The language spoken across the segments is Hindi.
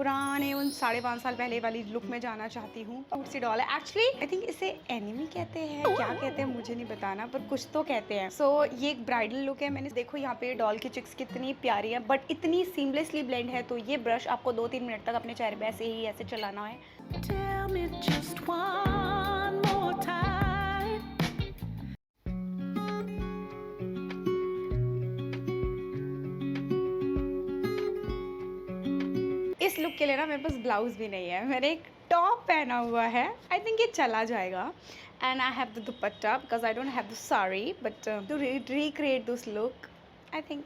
पुराने उन 5.5 साल पहले वाली लुक में जाना चाहती हूँ। क्यूट सी डॉल है। एक्चुअली आई थिंक इसे एनिमी कहते हैं, क्या कहते हैं मुझे नहीं बताना, पर कुछ तो कहते हैं। सो ये एक ब्राइडल लुक है। मैंने देखो यहाँ पे डॉल की चिक्स कितनी प्यारी है, बट इतनी सीमलेसली ब्लेंड है। तो ये ब्रश आपको 2-3 मिनट तक अपने चेहरे पे ऐसे ही ऐसे चलाना है। Tell me just one more time. इस लुक के लिए ना मेरे पास ब्लाउज भी नहीं है, मैंने एक टॉप पहना हुआ है। आई थिंक ये चला जाएगा। And I have the dupatta because I don't have the sari, but to recreate this look I think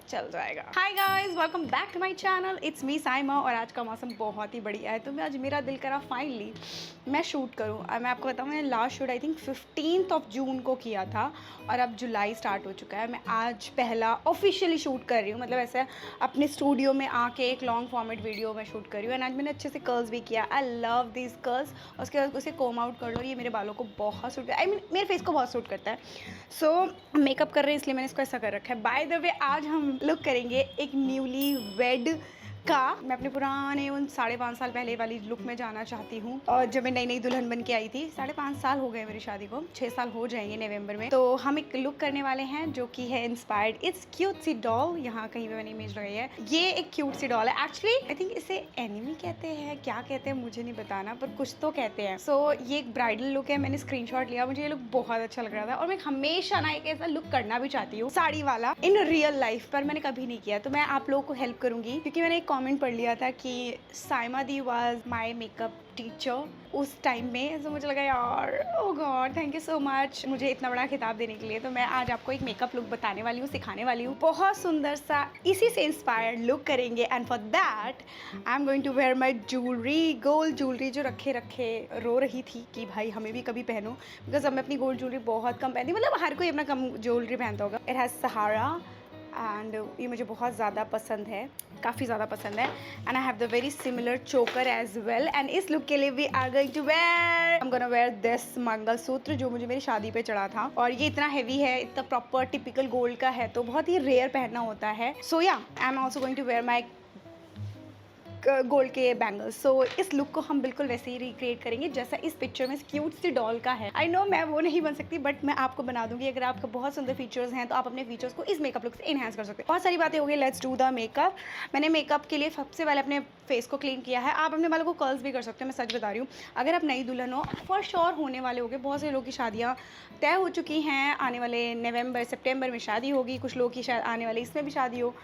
चल जाएगा। Hi guys, welcome back to my channel. It's me Saima. और आज का मौसम बहुत ही बढ़िया है, तो मैं आज मेरा दिल करा फाइनली मैं शूट करूँ। और मैं आपको बताऊँ, मैंने लास्ट शूट आई थिंक 15 जून को किया था और अब जुलाई स्टार्ट हो चुका है। मैं आज पहला ऑफिशियली शूट कर रही हूँ, मतलब ऐसे अपने स्टूडियो में आके एक लॉन्ग फॉर्मेट वीडियो में शूट कर रही हूँ। एंड आज मैंने अच्छे से कर्ल्स भी किया। आई लव दिस कर्ल्स। उसके बाद उसे कोम आउट कर लो। ये मेरे बालों को बहुत सूट करता है, आई मीन मेरे फेस को बहुत सूट करता है। सो मेकअप कर रहे हैं इसलिए मैंने इसको ऐसा कर रखा है। बाय द वे आज हम लुक करेंगे एक न्यूली वेड का। मैं अपने पुराने उन 5.5 साल पहले वाली लुक में जाना चाहती हूँ। और जब मैं नई नई दुल्हन बन के आई थी, 5.5 साल हो गए मेरी शादी को, 6 साल हो जाएंगे नवंबर में। तो हम एक लुक करने वाले हैं जो कि है इंस्पायर्ड। इट्स क्यूट सी डॉल। यहाँ कहीं पे मैंने इमेज लगाई है। ये एक क्यूट सी डॉल है। एक्चुअली आई थिंक इसे एनिमी कहते हैं, क्या कहते हैं मुझे नहीं बताना, पर कुछ तो कहते हैं। सो ये एक ब्राइडल लुक है। मैंने स्क्रीनशॉट लिया, मुझे ये लुक बहुत अच्छा लग रहा था। और मैं हमेशा ना एक ऐसा लुक करना भी चाहती हूँ, साड़ी वाला, इन रियल लाइफ, पर मैंने कभी नहीं किया। तो मैं आप लोगों को हेल्प करूंगी, क्योंकि मैंने एक कॉमेंट पढ़ लिया था कि साइमा दी वाज माई मेकअप टीचर उस टाइम में। तो मुझे लगा यार, oh god, thank you so much मुझे इतना बड़ा खिताब देने के लिए। तो मैं आज आपको एक मेकअप लुक बताने वाली हूँ, सिखाने वाली हूँ। बहुत सुंदर सा इसी से इंस्पायर्ड लुक करेंगे। And for that I am going to wear my jewellery, gold jewellery जो रखे रखे रो रही थी कि भाई हमें भी कभी पहनो, बिकॉज अब मैं अपनी गोल्ड ज्वेलरी बहुत कम पहनती, मतलब हर कोई अपना कम ज्वेलरी पहनता होगा। इट हैज़ सहारा एंड ये मुझे बहुत ज़्यादा पसंद है, काफ़ी ज़्यादा पसंद है। And I have the very similar choker as well. And इस लुक के लिए we are going to wear, I am gonna wear this mangalsutra जो मुझे मेरी शादी पे चढ़ा था। और ये इतना हैवी है, इतना प्रॉपर टिपिकल गोल्ड का है, तो बहुत ही रेयर पहनना होता है। सो या I am also going to wear my gold के बैंगल्स। सो इस लुक को हम बिल्कुल वैसे ही रिक्रिएट करेंगे जैसा इस पिक्चर में क्यूट सी डॉल का है। आई नो मैं वो नहीं बन सकती, बट मैं आपको बना दूंगी। अगर आपके बहुत सुंदर फीचर्स हैं तो आप अपने फीचर्स को इस मेकअप लुक से इनहेंस कर सकते हैं। बहुत सारी बातें हो गई, लेट्स डू द मेकअप। मैंने मेकअप के लिए सबसे पहले अपने फेस को क्लीन किया है। आप अपने बालों को कर्ल्स भी कर सकते हो, मैं सच बता रही हूँ। अगर आप नई दुल्हन हो, फॉर श्योर होने वाले होगे, बहुत से लोगों की शादियाँ तय हो चुकी हैं, आने वाले नवंबर सितंबर में शादी होगी, कुछ लोगों की शायद आने वाले इसमें भी शादी हो।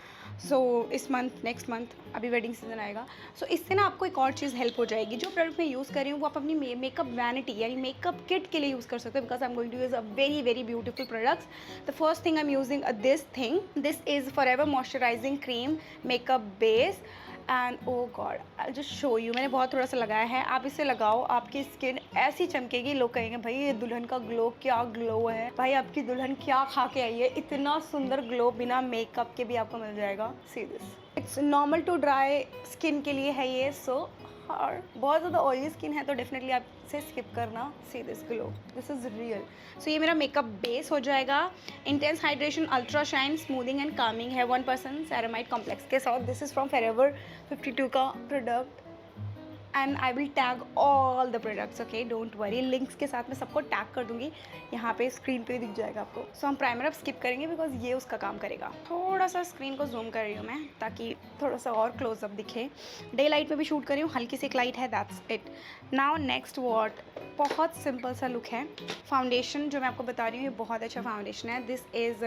सो इस मंथ, नेक्स्ट मंथ अभी वेडिंग सीजन आएगा। सो इससे ना आपको एक और चीज़ हेल्प हो जाएगी। जो प्रोडक्ट मैं यूज़ कर रही हूँ वो आप अपनी मेकअप वैनिटी यानी मेकअप किट के लिए यूज़ कर सकते हो, because I am going to use a very very beautiful products. The first thing I am using this thing, this is forever moisturising cream makeup base. And oh God, I just show you, मैंने बहुत थोड़ा सा लगाया है। आप इसे लगाओ, आपकी स्किन ऐसी चमकेगी, लोग कहेंगे भाई ये दुल्हन का ग्लो, क्या ग्लो है भाई, आपकी दुल्हन क्या खा के आई है, इतना सुंदर ग्लो बिना मेकअप के भी आपको मिल जाएगा। See this, it's normal to dry skin के लिए है ये। सो और बहुत ज़्यादा ऑयली स्किन है तो डेफिनेटली आप इसे स्किप करना। See this glow, this is real. So ये मेरा मेकअप बेस हो जाएगा। Intense hydration, ultra shine, smoothing and calming है 1% सेरामाइड कॉम्प्लेक्स के साथ। दिस इज़ फ्रॉम फॉरएवर 52 का product. And I will tag all the products, okay, don't worry. Links के साथ मैं सबको टैग कर दूंगी, यहाँ पे स्क्रीन पे दिख जाएगा आपको। सो हम प्राइमर अब स्किप करेंगे बिकॉज ये उसका काम करेगा। थोड़ा सा स्क्रीन को जूम कर रही हूँ मैं ताकि थोड़ा सा और क्लोजअप दिखे। डे लाइट में भी शूट कर रही हूँ, हल्की सी एक लाइट है, that's it. Now next what, बहुत सिंपल सा लुक है। फाउंडेशन जो मैं आपको बता रही हूँ ये बहुत अच्छा फाउंडेशन है। This is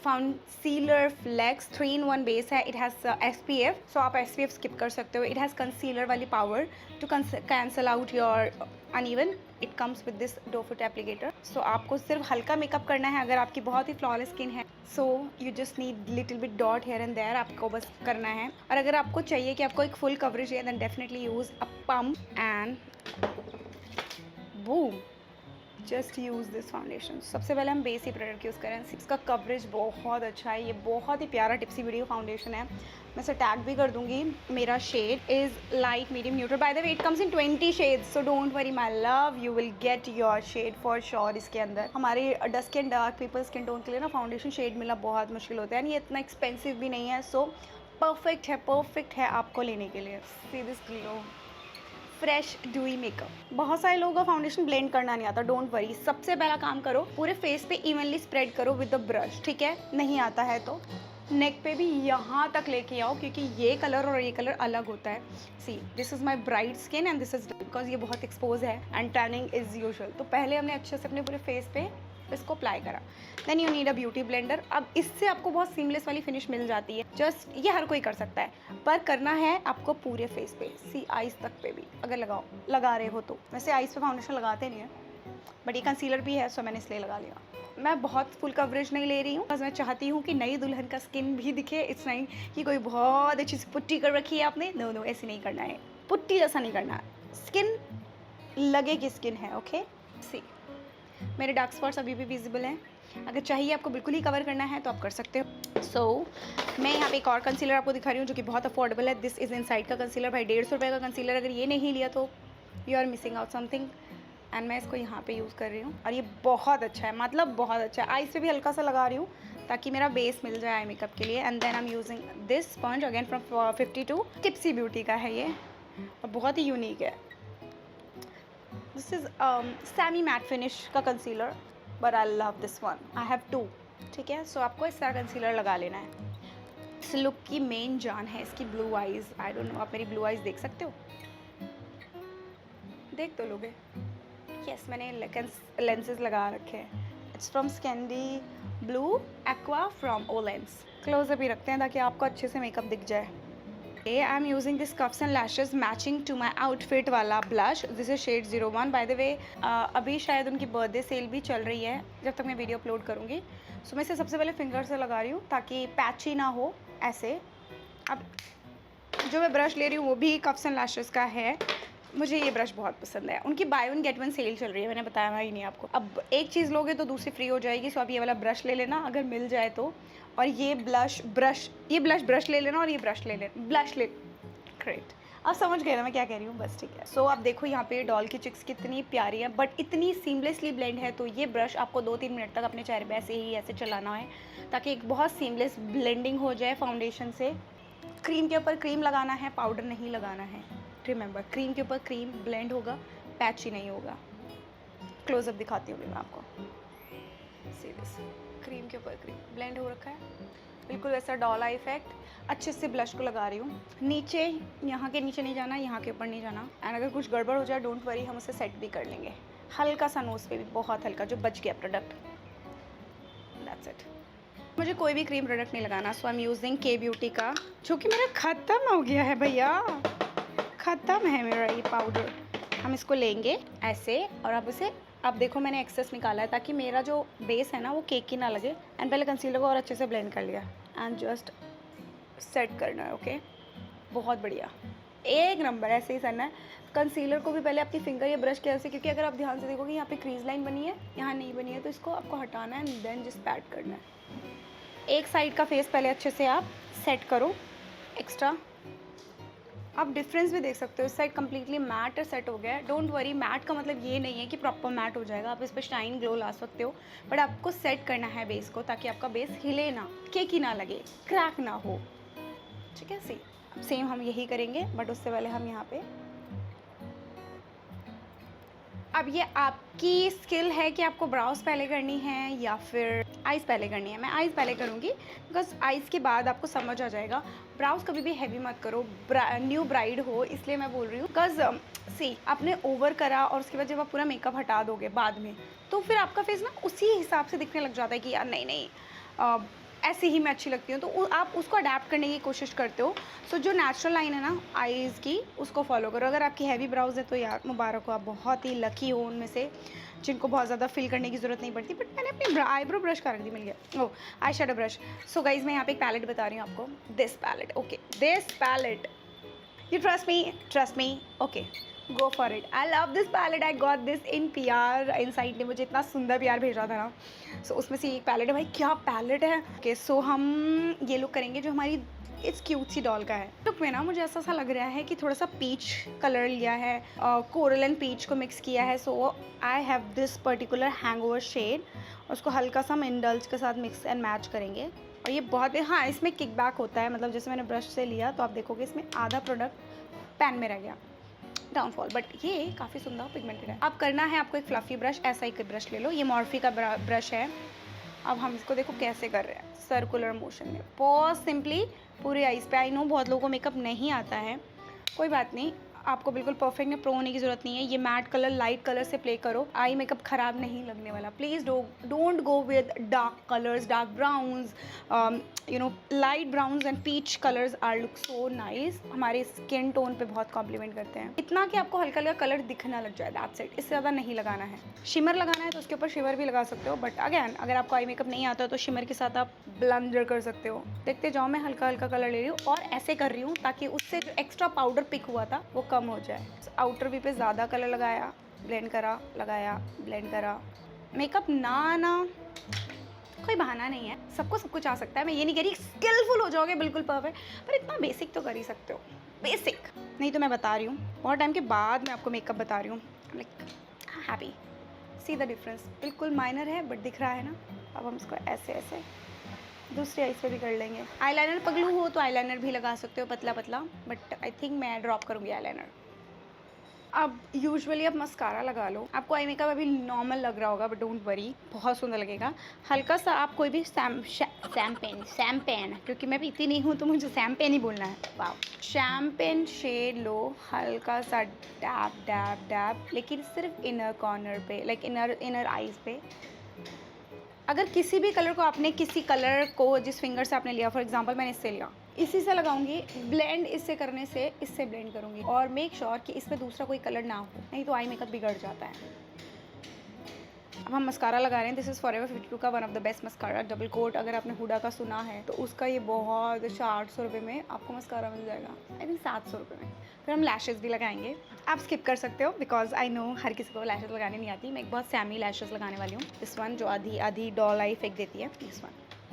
founcealer flex 3-in-1 base है। इट हैज़ SPF, सो आप SPF स्किप कर सकते हो। इट हैज़ कंसीलर वाली power to cancel out your uneven. It comes with this doe foot applicator. So आपको सिर्फ हल्का मेकअप करना है अगर आपकी बहुत ही फ्लॉलेस स्किन है। So you just need little bit dot here and there, आपको बस करना है। और अगर आपको चाहिए कि आपको एक फुल कवरेज है, then definitely use a pump and boom, just use this foundation. सबसे पहले हम बेस ही प्रोडक्ट यूज़ करें। इसका कवरेज बहुत अच्छा है, ये बहुत ही प्यारा टिप्सी वीडियो फाउंडेशन है। मैं इसे टैग भी कर दूंगी। मेरा shade is light medium neutral. By the way it comes in 20 shades, so don't worry my love, you will get your shade for sure. इसके अंदर हमारे dusk and dark people skin tone के लिए ना फाउंडेशन शेड मिलना बहुत मुश्किल होता है, एंड ये इतना एक्सपेंसिव भी नहीं है। सो परफेक्ट है आपको लेने के लिए। See this glow, fresh dewy makeup. बहुत सारे लोगों का फाउंडेशन ब्लेंड करना नहीं आता, डोंट वरी। सबसे पहला काम करो, पूरे फेस पे इवनली स्प्रेड करो विद द ब्रश, ठीक है। नहीं आता है तो नेक पे भी यहाँ तक लेके आओ, क्योंकि ये कलर और ये कलर अलग होता है। See this is my bright skin and this is because ये बहुत एक्सपोज है एंड टैनिंग इज यूजुअल। तो पहले हमने अच्छे से अपने पूरे फेस पे इसको अप्लाई करा। Then you need a beauty blender. अब इससे आपको बहुत सीमलेस वाली फिनिश मिल जाती है। जस्ट ये हर कोई कर सकता है, पर करना है आपको पूरे फेस पे। सी आईज तक पे भी अगर लगा रहे हो तो। वैसे आईज पे फाउंडेशन लगाते नहीं है, बट ये कंसीलर भी है, सो मैंने इसलिए लगा लिया। मैं बहुत फुल कवरेज नहीं ले रही हूँ, बस मैं चाहती हूँ कि नई दुल्हन का स्किन भी दिखे। इट्स नहीं कि कोई बहुत अच्छी सी पुट्टी कर रखी है आपने, नो ऐसे नहीं करना है, पुट्टी जैसा नहीं करना है। स्किन लगे कि स्किन है, ओके। सी मेरे डार्क स्पॉट्स अभी भी विजिबल हैं। अगर चाहिए आपको बिल्कुल ही कवर करना है तो आप कर सकते हो। सो मैं यहाँ पे एक और कंसीलर आपको दिखा रही हूँ जो कि बहुत अफोर्डेबल है। दिस इज़ इनसाइड का कंसीलर। भाई 150 रुपये का कंसीलर अगर ये नहीं लिया तो you are missing out something. And मैं इसको यहाँ पे यूज़ कर रही हूँ और ये बहुत अच्छा है, मतलब बहुत अच्छा है। आईज पे भी हल्का सा लगा रही हूँ ताकि मेरा बेस मिल जाए आई मेकअप के लिए। And then I am using this sponge again from 52 tipsy beauty का है ये, और बहुत ही यूनिक है। This is semi matte finish का concealer, but I love this one. I have 2, ठीक है। सो आपको इस तरह कंसीलर लगा लेना है। इस लुक की मेन जान है इसकी blue eyes. I don't know, आप मेरी ब्लू आइज़ देख सकते हो? देख तो लोगे? यस, मैंने लेंसेज लगा रखे हैं। It's from Scandi blue aqua from Olens. Closeup ही रखते हैं ताकि आपको अच्छे से मेकअप दिख जाए। I am using this cuffs and lashes matching to my outfit वाला blush. This is shade 01। By the way अभी शायद उनकी बर्थडे सेल भी चल रही है जब तक मैं वीडियो अपलोड करूँगी। सो मैं इसे सबसे पहले फिंगर से लगा रही हूँ ताकि पैची ना हो ऐसे। अब जो मैं ब्रश ले रही हूँ वो भी कफ्स एंड लैशेज का है। मुझे ये ब्रश बहुत पसंद है। उनकी buy one get one sale चल रही है, मैंने बताया ही नहीं आपको। अब एक चीज़ लोगे तो दूसरी फ्री हो जाएगी। सो आप ये वाला ब्रश ले लेना अगर मिल जाए तो, और ये ब्रश ले लेना, और ये ब्रश ले लेना, ग्रेट। आप समझ गए ना मैं क्या कह रही हूँ, बस ठीक है। सो आप देखो यहाँ पे डॉल की चिक्स कितनी प्यारी है, बट इतनी सीमलेसली ब्लेंड है। तो ये ब्रश आपको 2-3 मिनट तक अपने चेहरे पे ऐसे चलाना है ताकि एक बहुत सीमलेस ब्लेंडिंग हो जाए फाउंडेशन से। क्रीम के ऊपर क्रीम लगाना है, पाउडर नहीं लगाना है। रिमेंबर, क्रीम के ऊपर क्रीम ब्लेंड होगा, पैची नहीं होगा। क्लोजअप दिखाती हूँ मैं आपको। सीरियस, क्रीम के ऊपर क्रीम ब्लेंड हो रखा है, बिल्कुल वैसा डॉल आई इफेक्ट। अच्छे से ब्लश को लगा रही हूँ नीचे, यहाँ के नीचे नहीं जाना, यहाँ के ऊपर नहीं जाना। एंड अगर कुछ गड़बड़ हो जाए डोंट वरी, हम उसे सेट भी कर लेंगे। हल्का सा नोज़ पे भी, बहुत हल्का, जो बच गया प्रोडक्ट। That's it. मुझे कोई भी क्रीम प्रोडक्ट नहीं लगाना। सो आई एम यूजिंग के ब्यूटी का, जो कि मेरा ख़त्म हो गया है भैया, ख़त्म है मेरा ये पाउडर। हम इसको लेंगे ऐसे, और अब इसे, अब देखो मैंने एक्सेस निकाला है ताकि मेरा जो बेस है ना वो केक ही ना लगे। एंड पहले कंसीलर को और अच्छे से ब्लेंड कर लिया एंड जस्ट सेट करना है, ओके। बहुत बढ़िया, एक नंबर, ऐसे ही करना है। कंसीलर को भी पहले अपनी फिंगर या ब्रश की वजह से, क्योंकि अगर आप ध्यान से देखोगे यहाँ पे क्रीज लाइन बनी है, यहाँ नहीं बनी है, तो इसको आपको हटाना है एंड देन जस्ट पैड करना है। एक साइड का फेस पहले अच्छे से आप सेट करो एक्स्ट्रा। आप डिफरेंस भी देख सकते हो, इस साइड कम्प्लीटली मैट सेट हो गया है। डोंट वरी, मैट का मतलब ये नहीं है कि प्रॉपर मैट हो जाएगा, आप इस पर शाइन ग्लो ला सकते हो, बट आपको सेट करना है बेस को ताकि आपका बेस हिले ना, केकी ना लगे, क्रैक ना हो, ठीक है। सी सेम हम यही करेंगे, बट उससे पहले हम यहाँ पे, अब ये आपकी स्किल है कि आपको ब्राउज पहले करनी है या फिर आइज़ पहले करनी है। मैं आइज़ पहले करूँगी बिकॉज आइज़ के बाद आपको समझ आ जाएगा। ब्राउज कभी भी हैवी मत करो, न्यू ब्राइड हो इसलिए मैं बोल रही हूँ। बिकॉज सी आपने ओवर करा और उसके बाद जब आप पूरा मेकअप हटा दोगे बाद में, तो फिर आपका फेस ना उसी हिसाब से दिखने लग जाता है कि यार नहीं ऐसे ही मैं अच्छी लगती हूँ, तो आप उसको अडेप्ट करने की कोशिश करते हो। सो जो नेचुरल लाइन है ना आईज़ की, उसको फॉलो करो। अगर आपकी हैवी ब्राउज है तो यार मुबारक हो, आप बहुत ही लकी हो उनमें से जिनको बहुत ज़्यादा फिल करने की ज़रूरत नहीं पड़ती। बट मैंने अपनी आईब्रो ब्रश का रख दी, मिल गया। Oh, eye shadow brush. So guys मैं यहाँ पे एक पैलेट बता रही हूँ आपको, this palette, okay, this palette, you trust me, okay, go for it. I love this palette, I got this in PR Insight ने मुझे इतना सुंदर PR भेजा था ना। सो उसमें से एक पैलेट है, भाई क्या पैलेट है। ओके, सो हम ये लुक करेंगे जो हमारी इस क्यूट सी डॉल का है। लुक में ना मुझे ऐसा सा लग रहा है कि थोड़ा सा पीच कलर लिया है, कोरल एंड पीच को मिक्स किया है। So I have this particular hangover shade, उसको हल्का सा हम इंडल्ज के साथ मिक्स एंड मैच करेंगे और ये बहुत ही, हाँ इसमें किकबैक होता है, मतलब जैसे मैंने ब्रश से लिया तो आप देखोगे इसमें आधा प्रोडक्ट पैन में रह गया, डाउनफॉल, बट ये काफ़ी सुंदर पिगमेंटेड है। अब करना है आपको एक फ्लफ़ी ब्रश, ऐसा ही ब्रश ले लो, ये मॉर्फी का ब्रश है। अब हम इसको देखो कैसे कर रहे हैं, सर्कुलर मोशन में, बहुत सिंपली पूरे आईज पे। आई नो बहुत लोगों को मेकअप नहीं आता है, कोई बात नहीं, आपको बिल्कुल परफेक्ट में प्रो होने की ज़रूरत नहीं है। ये मैट कलर लाइट कलर से प्ले करो, आई मेकअप ख़राब नहीं लगने वाला। Please don't go with dark colours, dark browns, you know light browns and peach colours are look so nice, हमारे स्किन टोन पे बहुत कॉम्प्लीमेंट करते हैं। इतना कि आपको हल्का हल्का कलर दिखना लग जाए, दैट्स इट, इससे ज़्यादा नहीं लगाना है। शिमर लगाना है तो उसके ऊपर शिमर भी लगा सकते हो, बट अगैन अगर आपको आई मेकअप नहीं आता तो शिमर के साथ आप ब्लेंडर कर सकते हो। देखते जाओ, मैं हल्का हल्का कलर ले रही हूँ और ऐसे कर रही हूँ ताकि उससे जो एक्स्ट्रा पाउडर पिक हुआ था वो कम हो जाए। आउटर वी पे ज़्यादा कलर लगाया, ब्लेंड करा, लगाया, ब्लेंड करा। मेकअप ना आना कोई बहाना नहीं है, सबको सब कुछ आ सकता है। मैं ये नहीं कह रही स्किलफुल हो जाओगे बिल्कुल परफेक्ट, पर इतना बेसिक तो कर ही सकते हो, बेसिक। नहीं तो मैं बता रही हूँ, बहुत टाइम के बाद मैं आपको मेकअप बता रही हूँ, like happy, see the difference, बिल्कुल माइनर है बट दिख रहा है ना। अब हम इसको ऐसे ऐसे दूसरी आई से भी कर लेंगे। आईलाइनर पगलू हो तो आईलाइनर भी लगा सकते हो पतला पतला, बट आई थिंक मैं ड्रॉप करूँगी आईलाइनर। अब यूजुअली आप मस्कारा लगा लो, आपको आई मेकअप अभी नॉर्मल लग रहा होगा बट डोंट वरी, बहुत सुंदर लगेगा। हल्का सा आप कोई भी शैम्पेन, क्योंकि मैं पीती नहीं हूँ तो मुझे शैम्पेन ही बोलना है, वाह, शैम्पेन शेड लो, हल्का सा डैब डैब डैब, लेकिन सिर्फ इनर कॉर्नर पे, लाइक इनर आईज पे। अगर किसी भी कलर को आपने, किसी कलर को जिस फिंगर से आपने लिया, फॉर एग्जांपल मैंने इससे लिया, इसी से लगाऊंगी, ब्लेंड इससे करने से इससे ब्लेंड करूंगी, और मेक श्योर कि इसमें दूसरा कोई कलर ना हो, नहीं तो आई मेकअप बिगड़ जाता है। अब हम मस्कारा लगा रहे हैं, दिस इज़ फॉरएवर 52 का one of the best mascara, double coat. अगर आपने हुडा का सुना है तो उसका ये बहुत 800 रुपये में आपको मस्कारा मिल जाएगा, आई थिंक 700 रुपये में। फिर हम लैशेज़ भी लगाएंगे, आप स्किप कर सकते हो बिकॉज आई नो हर किसी को लैशेज़ लगाने नहीं आती। मैं एक बहुत सैमी लैशेज़ लगाने वाली हूँ, दिस वन, जो आधी आधी डॉल आई फेंक देती है, दिस वन।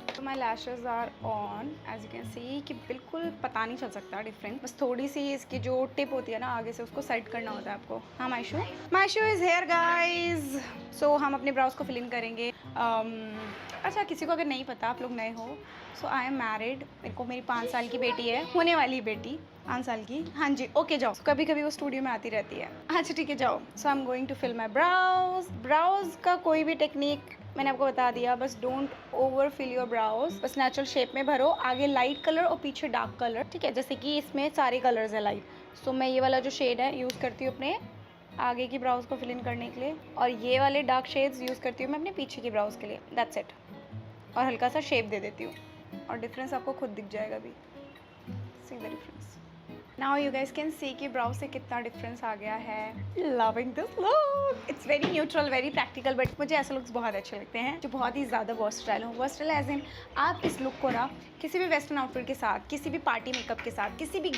तो my lashes are on, as you can see कि बिल्कुल पता नहीं चल सकता डिफरेंट, बस थोड़ी सी इसकी जो टिप होती है ना आगे से, उसको सेट करना होता है आपको। हाँ, माई शो इज़ हेयर गाइज। सो हम अपने ब्राउज को फिल इन करेंगे। अच्छा, किसी को अगर नहीं पता, आप लोग नए हो, सो आई एम मैरिड, मेरे को मेरी 5 साल की बेटी है, होने वाली बेटी 5 साल की। हाँ जी, ओके जाओ, कभी कभी वो स्टूडियो में आती रहती है। अच्छा ठीक है, जाओ। So I am going to fill my brows. Brows का कोई भी टेक्निक मैंने आपको बता दिया, बस don't over fill your brows, बस नेचुरल शेप में भरो, आगे लाइट कलर और पीछे डार्क कलर, ठीक है। जैसे कि इसमें सारे कलर्स है लाइट, सो मैं ये वाला जो शेड है यूज़ करती हूँ अपने आगे की ब्राउज को फिल इन करने के लिए, और ये वाले डार्क शेड्स यूज़ करती हूँ मैं अपने पीछे की ब्राउज के लिए, दैट्स इट। और हल्का सा शेप दे देती हूँ, और डिफरेंस आपको खुद दिख जाएगा भी, see the difference. Now you guys can see कि ब्राउज से कितना डिफरेंस आ गया है। Loving this look, it's very neutral, very practical, but मुझे ऐसे लुक्स बहुत अच्छे लगते हैं जो बहुत ही ज़्यादा वर्सटाइल हो। वर्सटाइल एज इन आप इस लुक को ना किसी भी वेस्टर्न आउटफिट के साथ, किसी भी पार्टी मेकअप के साथ, किसी भी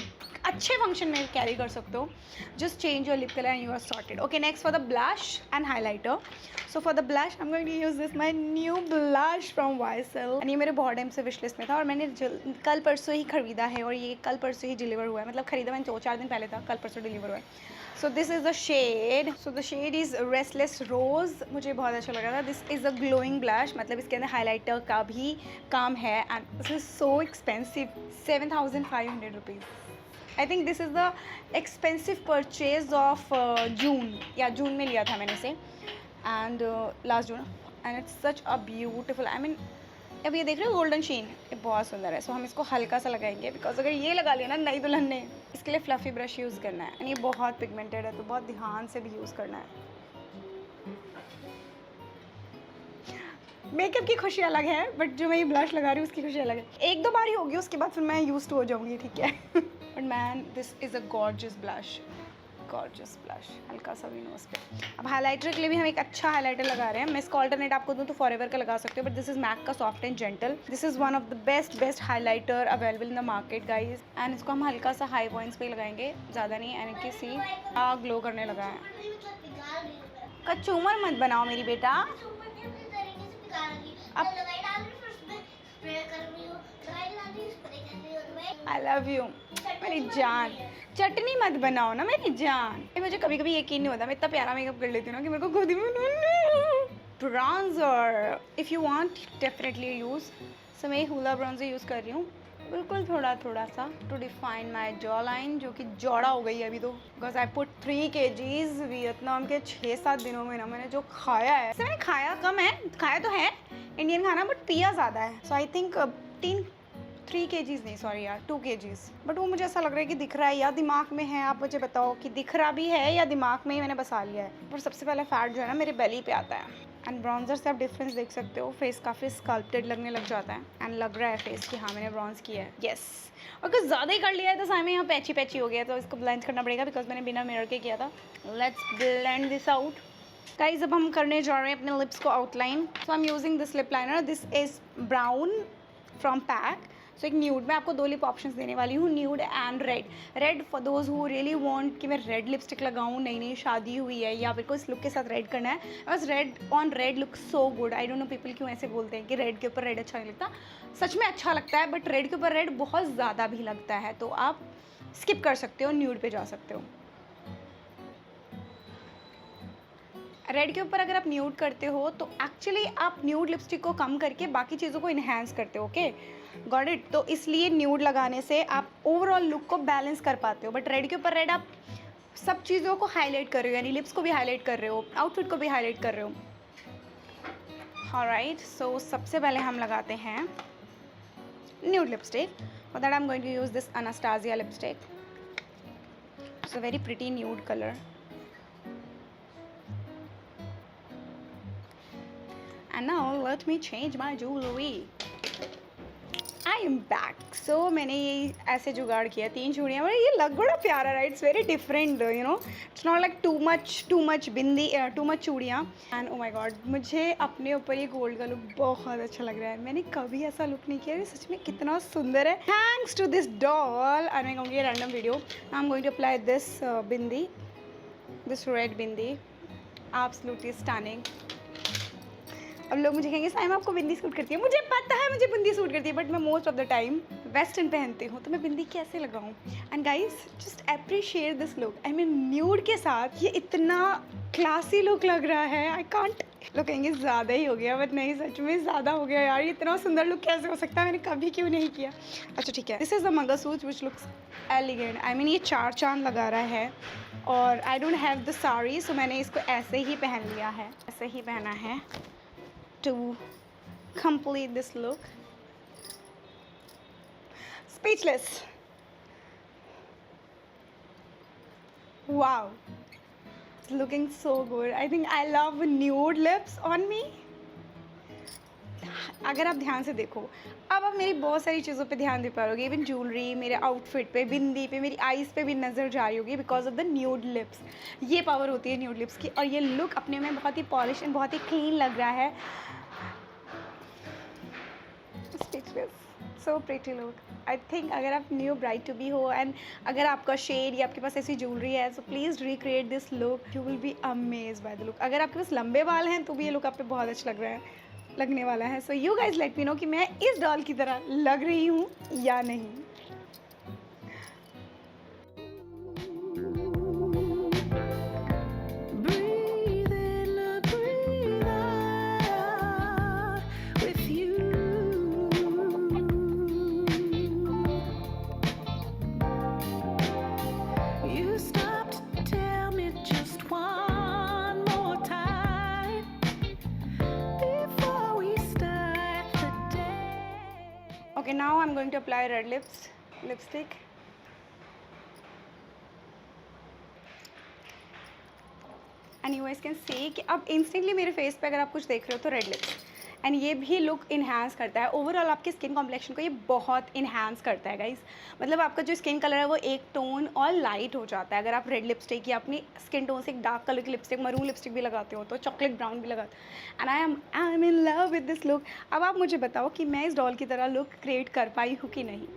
अच्छे फंक्शन में कैरी कर सकते हो। Just change your lip colour and you are sorted. Okay, next for the blush and highlighter. So for the blush I am going to use this my new blush from YSL, and ये मेरे बहुत टाइम से विश लिस्ट में था और मैंने कल परसों ही खरीदा है, और ये कल परसों ही डिलीवर हुआ है, मतलब खरीदा मैंने 2-4 दिन पहले था, कल परसों डिलीवर हुआ है। So this is the shade, so the shade is restless rose, मुझे बहुत अच्छा लगा था। This is a glowing blush, मतलब इसके अंदर हाईलाइटर का भी काम है, and this is so expensive, 7500 rupees. I think this is the expensive purchase of June में लिया था मैंने इसे, and last June, and it's such a beautiful, I mean अब ये देख रहे हो गोल्डन शीन, ये बहुत सुंदर है। सो हम इसको हल्का सा लगाएंगे, बिकॉज अगर ये लगा लिया ना नई दुल्हन ने, इसके लिए फ्लफ़ी ब्रश यूज़ करना है, एंड ये बहुत पिगमेंटेड है तो बहुत ध्यान से भी यूज़ करना है। मेकअप की खुशी अलग है, बट जो मैं ये ब्लश लगा रही हूँ उसकी खुशी अलग है। 1-2 बार ही होगी, उसके बाद फिर मैं यूज़ टू हो जाऊँगी, ठीक है। But man, this is a gorgeous blush, gorgeous blush, हल्का सा भी नोज पे। अब हाइलाइटर के लिए भी हम एक अच्छा हाइलाइटर लगा रहे हैं। मैं इसका ऑल्टरनेट आपको दूँ तो फॉरएवर का लगा सकते हो, बट दिस इज़ मैक का soft and gentle. This is one of the best highlighter available in the market guys, and इसको हम हल्का सा हाई पॉइंट्स पे लगाएंगे, ज़्यादा नहीं, एंड इनकी सी ग्लो करने लगा है। कचूमर मत बनाओ मेरी बेटा, आई लव यू मेरी जान, चटनी मत बनाओ ना मेरी जान। मुझे कभी कभी यकीन नहीं होता, मैं इतना प्यारा मेकअप कर लेती हूँ ना कि मेरे को खुद ही bronzer. If you want definitely use so मैं हुला ब्राउन्जर यूज़ कर रही हूँ, बिल्कुल थोड़ा थोड़ा सा, to define my jaw line, जो कि जौड़ा हो गई है अभी तो, because I put 3 kgs। Vietnam के 6-7 दिनों में ना मैंने जो खाया है, मैंने खाया कम है, खाया तो है इंडियन खाना, बट पिया ज़्यादा है। सो आई थिंक 3 kgs नहीं, सॉरी यार 2 kgs, बट वो मुझे ऐसा लग रहा है कि दिख रहा है या दिमाग में है। आप मुझे बताओ कि दिख रहा भी है या दिमाग में ही मैंने बसा लिया है। पर सबसे पहले फैट जो है ना मेरे बेली पे आता है, एंड ब्राउन्जर से आप डिफरेंस देख सकते हो, फेस काफ़ी स्कल्प्टेड लगने लग जाता है, एंड लग रहा है फेस कि हाँ मैंने ब्राउन्स किया है। येस, और कुछ ज़्यादा ही कर लिया है तो सामने यहाँ पैची पैची हो गया, तो इसको ब्लेंड करना पड़ेगा बिकॉज मैंने बिना मिरर के किया था। Let's blend this out. Guys अब हम करने जा रहे हैं अपने लिप्स को outline. So I am using this lip liner, this is brown from Pac. सो एक न्यूड, मैं आपको 2 लिप ऑप्शंस देने वाली हूँ, nude and red. Red for those who really want कि मैं रेड लिपस्टिक लगाऊँ, नई नई शादी हुई है या फिर को इस लुक के साथ रेड करना है, बस red on red look so good. I don't know people क्यों ऐसे बोलते हैं कि रेड के ऊपर रेड अच्छा नहीं लगता, सच में अच्छा लगता है, बट रेड के ऊपर रेड बहुत ज़्यादा भी लगता है, तो आप स्किप कर सकते हो, न्यूड पे जा सकते हो। रेड के ऊपर अगर आप न्यूड करते हो तो एक्चुअली आप न्यूड लिपस्टिक को कम करके बाकी चीज़ों को इन्हेंस करते हो, ओके गॉट इट। तो इसलिए न्यूड लगाने से आप ओवरऑल लुक को बैलेंस कर पाते हो, बट रेड के ऊपर रेड आप सब चीज़ों को हाईलाइट कर रहे हो, यानी लिप्स को भी हाईलाइट कर रहे हो, आउटफिट को भी हाईलाइट कर रहे हो। ऑलराइट, सो सबसे पहले हम लगाते हैं nude lipstick. For that I am going to use this Anastasia lipstick, it's a very pretty nude colour. And now let me change my jewelry. I am back. So मैंने ये ऐसे जुगाड़ किया, 3 चूड़ियाँ, और ये लग बड़ा प्यारा, right? It's very different, you know, it's not like too much bindi, too much चूड़ियाँ। एंड ओ माय गॉड, मुझे अपने ऊपर ये गोल्ड का लुक बहुत अच्छा लग रहा है। मैंने कभी ऐसा लुक नहीं किया, ये सच में कितना सुंदर है। Thanks to this doll. And मैं कहूँगी random video, I am going to apply this bindi, this red bindi, absolutely stunning. अब लोग मुझे कहेंगे साइम आपको बिंदी सूट करती है, मुझे पता है मुझे बिंदी सूट करती है, बट मैं most of the time western पहनती हूँ, तो मैं बिंदी कैसे लगाऊँ? And guys just appreciate this look, I mean nude के साथ ये इतना क्लासी लुक लग रहा है, आई कांट। लोग कहेंगे ज़्यादा ही हो गया, बट नहीं, सच में ज़्यादा हो गया यार, इतना सुंदर लुक कैसे हो सकता है, मैंने कभी क्यों नहीं किया। अच्छा ठीक है, this is the mangalsutra which looks elegant, I mean ये 4 चांद लगा रहा है, और I don't have the sari, so मैंने इसको ऐसे ही पहन लिया है, ऐसे ही पहना है to complete this look. Speechless. Wow, it's looking so good. I think I love nude lips on me. अगर आप ध्यान से देखो, अब आप मेरी बहुत सारी चीज़ों पे ध्यान दे पाओगे, इवन ज्वेलरी, मेरे आउटफिट पे, बिंदी पे, मेरी आईज़ पे भी नज़र जा रही होगी because of the nude lips. ये पावर होती है न्यूड लिप्स की, और ये लुक अपने में बहुत ही पॉलिश एंड बहुत ही क्लीन लग रहा है। So pretty look. I think अगर आप न्यू ब्राइड टू बी हो एंड अगर आपका शेड या आपके पास ऐसी ज्वेलरी है, so please recreate this look, you will be amazed by the look. अगर आपके पास लंबे बाल हैं तो भी ये लुक आप पे बहुत अच्छा लगने वाला है। So you guys let me know कि मैं इस डॉल की तरह लग रही हूँ या नहीं। Okay, now I'm going to apply red lipstick. And you guys can see कि अब instantly मेरे फेस पे अगर आप कुछ देख रहे हो तो रेड लिप्स, एंड ये भी लुक इन्हांस करता है ओवरऑल आपकी स्किन कॉम्प्लेक्शन को, ये बहुत इन्हांस करता है गाइस। मतलब आपका जो स्किन कलर है वो एक टोन और लाइट हो जाता है अगर आप रेड लिपस्टिक या अपनी स्किन टोन से एक डार्क कलर की लिपस्टिक, मरून लिपस्टिक भी लगाते हो, तो चॉकलेट ब्राउन भी लगाते हो, and I am in love with this look. अब आप मुझे बताओ कि मैं इस डॉल की तरह लुक क्रिएट कर पाई हूँ कि नहीं।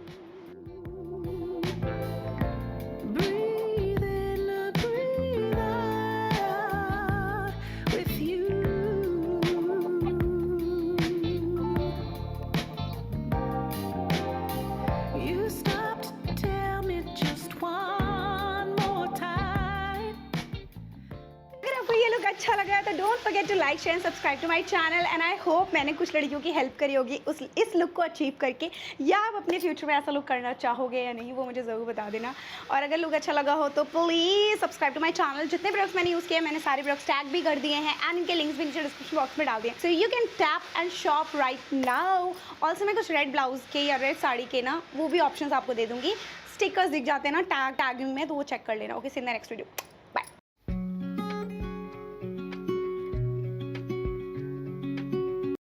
अच्छा लगा है तो don't forget to like share and subscribe to my channel and I hope मैंने कुछ लड़कियों की हेल्प करी होगी इस लुक को अचीव करके, या आप अपने फ्यूचर में ऐसा लुक करना चाहोगे या नहीं वो मुझे ज़रूर बता देना। और अगर लुक अच्छा लगा हो तो please subscribe to my channel. जितने प्रोडक्ट्स मैंने यूज़ किए मैंने सारे प्रोडक्ट्स टैग भी कर दिए हैं एंड इनके लिंक्स भी नीचे डिस्क्रिप्शन बॉक्स में डाल दिए, so you can tap and shop right now. Also मैं कुछ रेड ब्लाउज के या रेड साड़ी के ना वो भी ऑप्शंस आपको दे दूँगी, स्टिकर्स दिख जाते हैं ना टैगिंग में, तो वो चेक कर लेना। Okay, see in the next video.